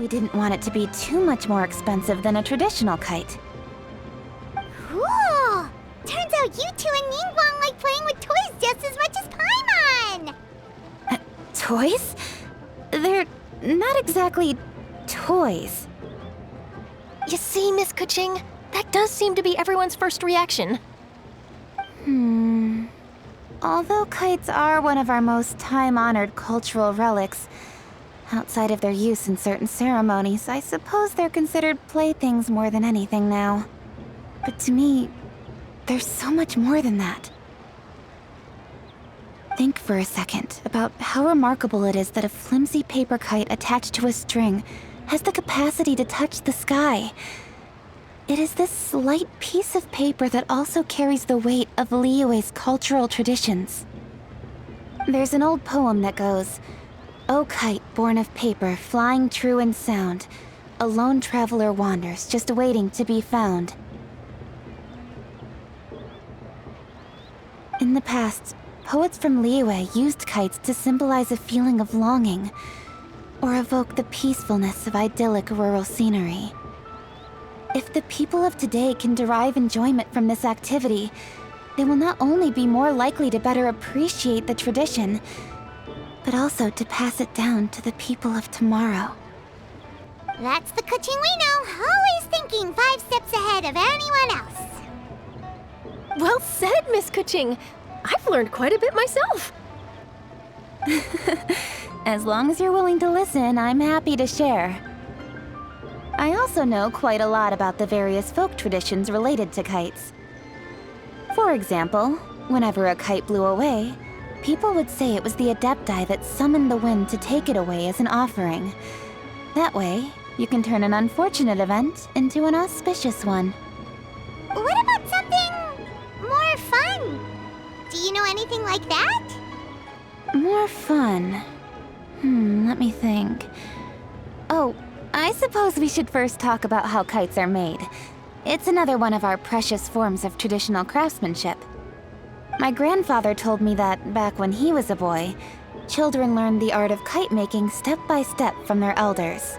We didn't want it to be too much more expensive than a traditional kite. Cool! Turns out you two and Ningguang like playing with toys just as much as Paimon! Toys? They're not exactly toys. You see, Miss Keqing, that does seem to be everyone's first reaction. Although kites are one of our most time-honored cultural relics, outside of their use in certain ceremonies, I suppose they're considered playthings more than anything now. But to me, there's so much more than that. Think for a second about how remarkable it is that a flimsy paper kite attached to a string has the capacity to touch the sky. It is this slight piece of paper that also carries the weight of Liyue's cultural traditions. There's an old poem that goes, "O kite born of paper, flying true and sound, a lone traveler wanders, just waiting to be found." In the past, poets from Liyue used kites to symbolize a feeling of longing, or evoke the peacefulness of idyllic rural scenery. If the people of today can derive enjoyment from this activity, they will not only be more likely to better appreciate the tradition, but also to pass it down to the people of tomorrow. That's the Keqing we know, always thinking 5 steps ahead of anyone else. Well said, Miss Keqing. I've learned quite a bit myself. As long as you're willing to listen, I'm happy to share. I also know quite a lot about the various folk traditions related to kites. For example, whenever a kite blew away, people would say it was the Adepti that summoned the wind to take it away as an offering. That way, you can turn an unfortunate event into an auspicious one. What about something more fun? Do you know anything like that? More fun. Let me think. Oh, I suppose we should first talk about how kites are made. It's another one of our precious forms of traditional craftsmanship. My grandfather told me that, back when he was a boy, children learned the art of kite making step by step from their elders.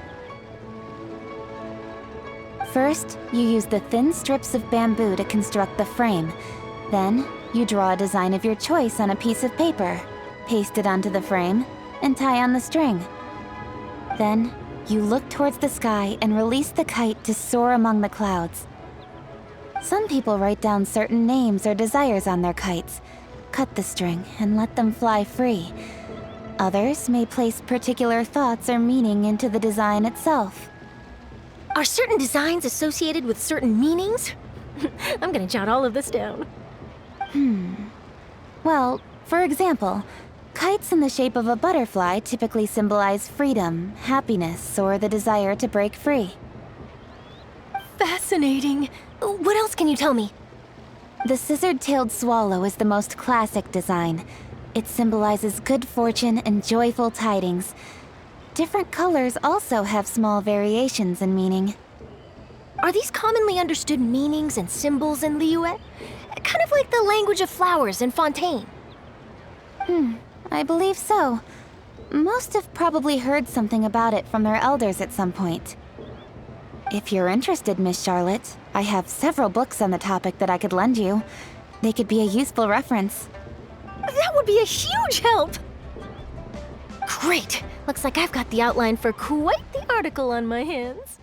First, you use the thin strips of bamboo to construct the frame. Then, you draw a design of your choice on a piece of paper, paste it onto the frame, and tie on the string. Then, you look towards the sky and release the kite to soar among the clouds. Some people write down certain names or desires on their kites, cut the string, and let them fly free. Others may place particular thoughts or meaning into the design itself. Are certain designs associated with certain meanings? I'm gonna jot all of this down. Well, for example, kites in the shape of a butterfly typically symbolize freedom, happiness, or the desire to break free. Fascinating. What else can you tell me? The scissored-tailed swallow is the most classic design. It symbolizes good fortune and joyful tidings. Different colors also have small variations in meaning. Are these commonly understood meanings and symbols in Liyue? Kind of like the language of flowers in Fontaine. I believe so. Most have probably heard something about it from their elders at some point. If you're interested, Miss Charlotte, I have several books on the topic that I could lend you. They could be a useful reference. That would be a huge help! Great! Looks like I've got the outline for quite the article on my hands.